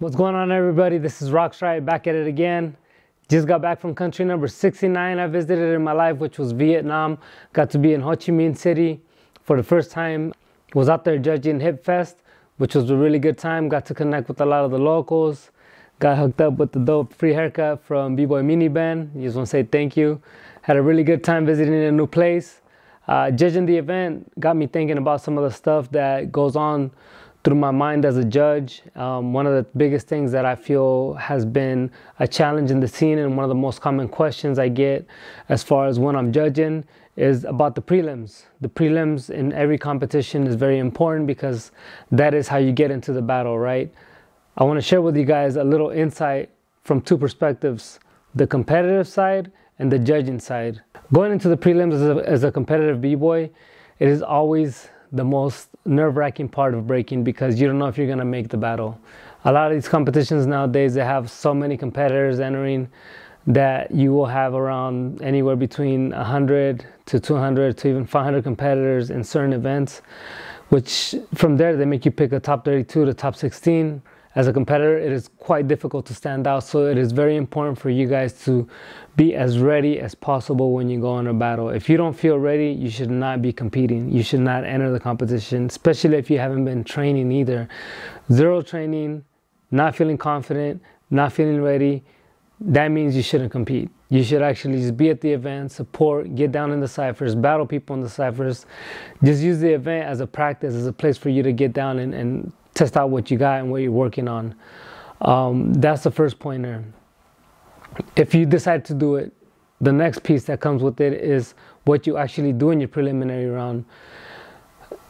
What's going on, everybody? This is Roxrite back at it again. Just got back from country number 69 I visited in my life, which was Vietnam. Got to be in Ho Chi Minh City for the first time. Was out there judging Hip Fest, which was a really good time. Got to connect with a lot of the locals. Got hooked up with the dope free haircut from Bboy mini band. Just want to say thank you. Had a really good time visiting a new place. Judging the event got me thinking about some of the stuff that goes on through my mind as a judge. One of the biggest things that I feel has been a challenge in the scene, and one of the most common questions I get as far as when I'm judging is about the prelims. The prelims in every competition is very important because that is how you get into the battle, right? I want to share with you guys a little insight from two perspectives: the competitive side and the judging side. Going into the prelims as a competitive b-boy, it is always the most nerve-wracking part of breaking because you don't know if you're gonna make the battle. A lot of these competitions nowadays, they have so many competitors entering that you will have around anywhere between 100 to 200 to even 500 competitors in certain events, which from there they make you pick a top 32 to top 16. As a competitor, it is quite difficult to stand out, so it is very important for you guys to be as ready as possible when you go in a battle. If you don't feel ready, you should not be competing. You should not enter the competition, especially if you haven't been training either. Zero training, not feeling confident, not feeling ready, that means you shouldn't compete. You should actually just be at the event, support, get down in the ciphers, battle people in the ciphers. Just use the event as a practice, as a place for you to get down and test out what you got and what you're working on. That's the first pointer. If you decide to do it, the next piece that comes with it is what you actually do in your preliminary round.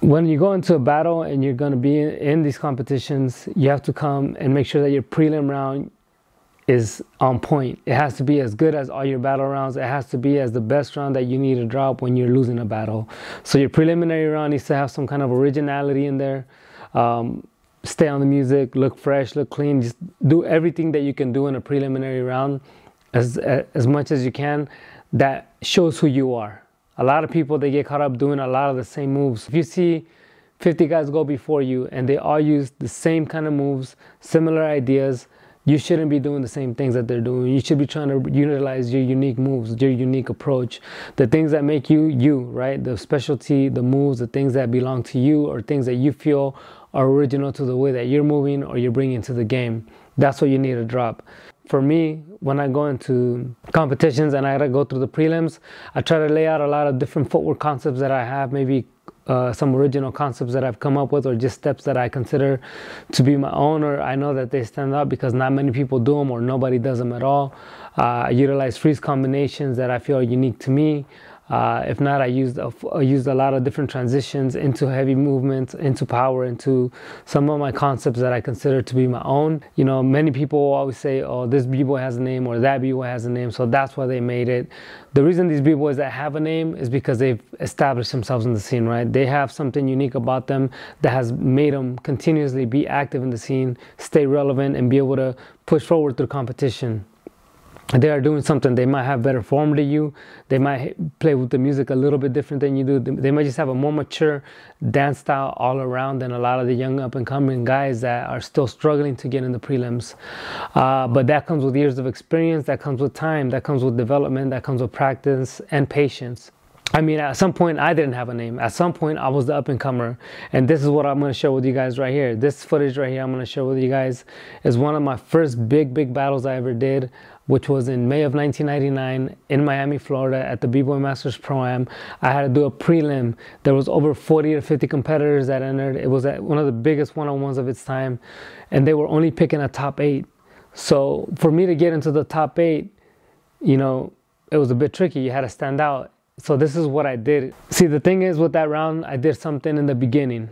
When you go into a battle and you're going to be in these competitions, you have to come and make sure that your prelim round is on point. It has to be as good as all your battle rounds. It has to be as the best round that you need to drop when you're losing a battle. So your preliminary round needs to have some kind of originality in there. Stay on the music, look fresh, look clean. Just do everything that you can do in a preliminary round as much as you can that shows who you are. A lot of people, they get caught up doing a lot of the same moves. If you see 50 guys go before you and they all use the same kind of moves, similar ideas, you shouldn't be doing the same things that they're doing. You should be trying to utilize your unique moves, your unique approach, the things that make you, you, right? The specialty, the moves, the things that belong to you, or things that you feel are original to the way that you're moving or you're bringing to the game. That's what you need to drop. For me, when I go into competitions and I gotta go through the prelims, I try to lay out a lot of different footwork concepts that I have, maybe some original concepts that I've come up with, or just steps that I consider to be my own, or I know that they stand out because not many people do them or nobody does them at all. I utilize freeze combinations that I feel are unique to me. If not, I used a lot of different transitions into heavy movements, into power, into some of my concepts that I consider to be my own. You know, many people always say, oh, this b-boy has a name or that b-boy has a name, so that's why they made it. The reason these b-boys that have a name is because they've established themselves in the scene, right? They have something unique about them that has made them continuously be active in the scene, stay relevant, and be able to push forward through competition. They are doing something. They might have better form than you. They might play with the music a little bit different than you do. They might just have a more mature dance style all around than a lot of the young up-and-coming guys that are still struggling to get in the prelims. But that comes with years of experience. That comes with time. That comes with development. That comes with practice and patience. I mean, at some point, I didn't have a name. At some point, I was the up-and-comer. And this is what I'm going to share with you guys right here. This footage right here I'm going to share with you guys is one of my first big battles I ever did, which was in May of 1999 in Miami, Florida at the Bboy Masters Pro-Am. I had to do a prelim. There was over 40 to 50 competitors that entered. It was one of the biggest one-on-ones of its time. And they were only picking a top 8. So for me to get into the top 8, you know, it was a bit tricky. You had to stand out. So this is what I did. See, the thing is with that round, I did something in the beginning.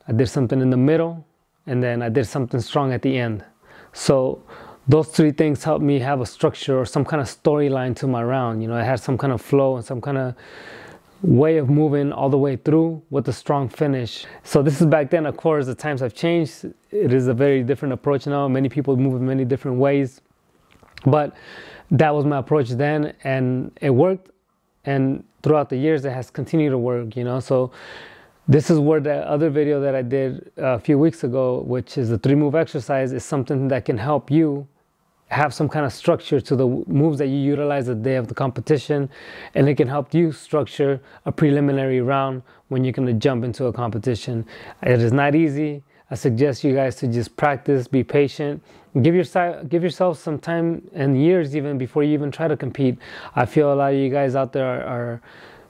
I did something in the middle, and then I did something strong at the end. So those three things helped me have a structure or some kind of storyline to my round. You know, I had some kind of flow and some kind of way of moving all the way through with a strong finish. So this is back then. Of course, the times have changed. It is a very different approach now. Many people move in many different ways. But that was my approach then, and it worked. And throughout the years, it has continued to work, you know. So This is where the other video that I did a few weeks ago, which is the 3-move exercise, is something that can help you have some kind of structure to the moves that you utilize the day of the competition, and it can help you structure a preliminary round when you're going to jump into a competition. It is not easy. I suggest you guys to just practice, be patient, give yourself some time and years even before you even try to compete. I feel a lot of you guys out there are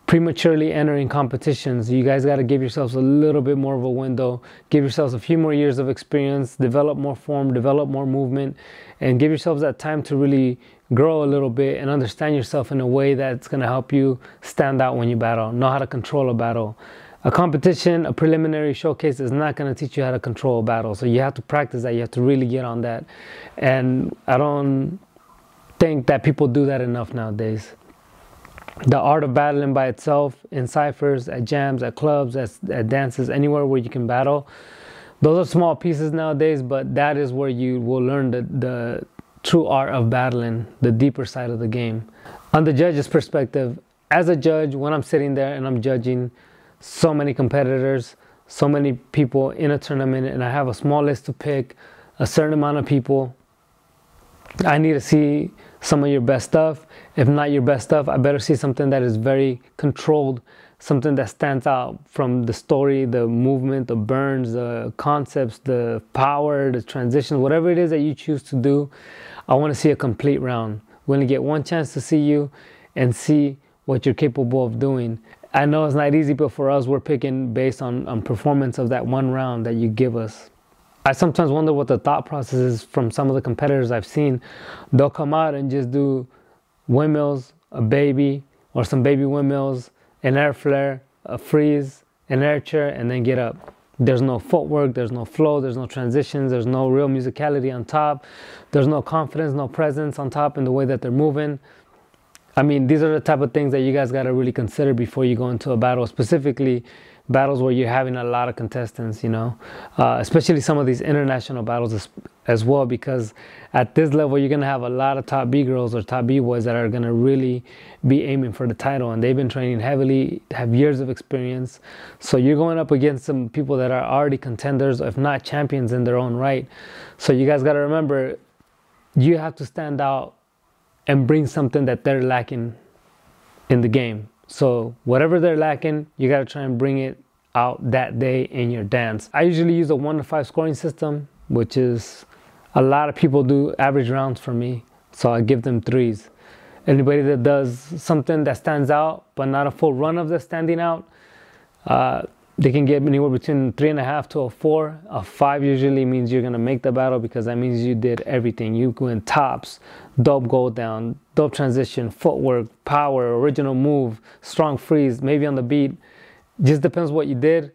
prematurely entering competitions. You guys got to give yourselves a little bit more of a window, give yourselves a few more years of experience, develop more form, develop more movement, and give yourselves that time to really grow a little bit and understand yourself in a way that's going to help you stand out when you battle, know how to control a battle. A competition, a preliminary showcase is not going to teach you how to control a battle. So you have to practice that. You have to really get on that. And I don't think that people do that enough nowadays. The art of battling by itself, in ciphers, at jams, at clubs, at dances, anywhere where you can battle, those are small pieces nowadays, but that is where you will learn the true art of battling, the deeper side of the game. On the judge's perspective, as a judge, when I'm sitting there and I'm judging so many competitors, so many people in a tournament, and I have a small list to pick, a certain amount of people, I need to see some of your best stuff. If not your best stuff, I better see something that is very controlled, something that stands out from the story, the movement, the burns, the concepts, the power, the transitions, whatever it is that you choose to do. I want to see a complete round. We only get one chance to see you and see what you're capable of doing. I know it's not easy, but for us, we're picking based on performance of that one round that you give us. I sometimes wonder what the thought process is from some of the competitors I've seen. They'll come out and just do windmills, a baby, or some baby windmills, an air flare, a freeze, an air chair, and then get up. There's no footwork, there's no flow, there's no transitions, there's no real musicality on top, there's no confidence, no presence on top in the way that they're moving. I mean, these are the type of things that you guys got to really consider before you go into a battle, specifically battles where you're having a lot of contestants, you know, especially some of these international battles as well, because at this level, you're going to have a lot of top B girls or top B boys that are going to really be aiming for the title, and they've been training heavily, have years of experience. So you're going up against some people that are already contenders, if not champions in their own right. So you guys got to remember, you have to stand out and bring something that they're lacking in the game. So whatever they're lacking, you got to try and bring it out that day in your dance. I usually use a 1 to 5 scoring system, which is a lot of people do average rounds for me. So I give them 3s. Anybody that does something that stands out, but not a full run of the standing out, they can get anywhere between 3.5 to a 4. A 5 usually means you're going to make the battle, because that means you did everything. You went tops, dope go down, dope transition, footwork, power, original move, strong freeze, maybe on the beat. Just depends what you did.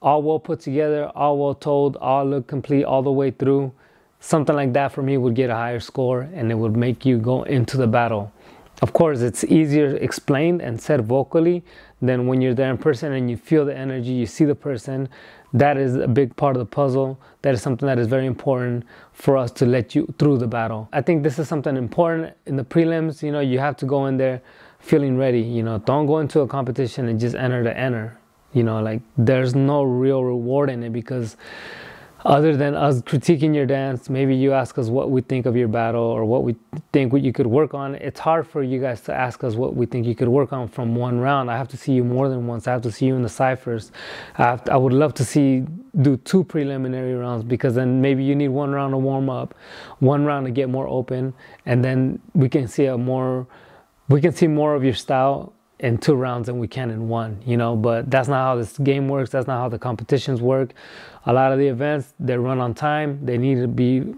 All well put together, all well told, all look complete all the way through. Something like that for me would get a higher score, and it would make you go into the battle. Of course, it's easier explained and said vocally than when you're there in person and you feel the energy, you see the person. That is a big part of the puzzle. That is something that is very important for us to let you through the battle. I think this is something important in the prelims. You know, you have to go in there feeling ready. You know, don't go into a competition and just enter to enter. You know, like, there's no real reward in it, because other than us critiquing your dance, maybe you ask us what we think of your battle or what we think what you could work on. It's hard for you guys to ask us what we think you could work on from one round. I have to see you more than once. I have to see you in the ciphers. I would love to do 2 preliminary rounds, because then maybe you need 1 round to warm up, 1 round to get more open, and then we can see more of your style in 2 rounds than we can in 1, you know. But that's not how this game works. That's not how the competitions work. A lot of the events, they run on time. They need to be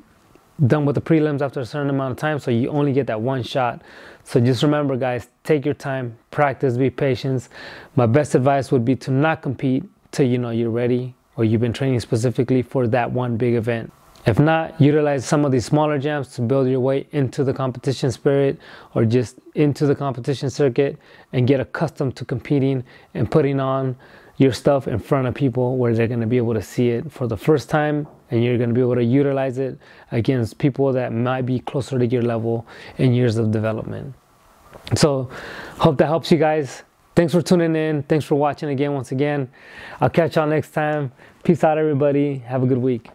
done with the prelims after a certain amount of time, so you only get that 1 shot. So just remember, guys, take your time, practice, be patient. My best advice would be to not compete till you know you're ready, or you've been training specifically for that one big event. If not, utilize some of these smaller jams to build your way into the competition spirit, or just into the competition circuit, and get accustomed to competing and putting on your stuff in front of people where they're going to be able to see it for the first time, and you're going to be able to utilize it against people that might be closer to your level in years of development. So hope that helps you guys. Thanks for tuning in. Thanks for watching again, once again. I'll catch y'all next time. Peace out, everybody. Have a good week.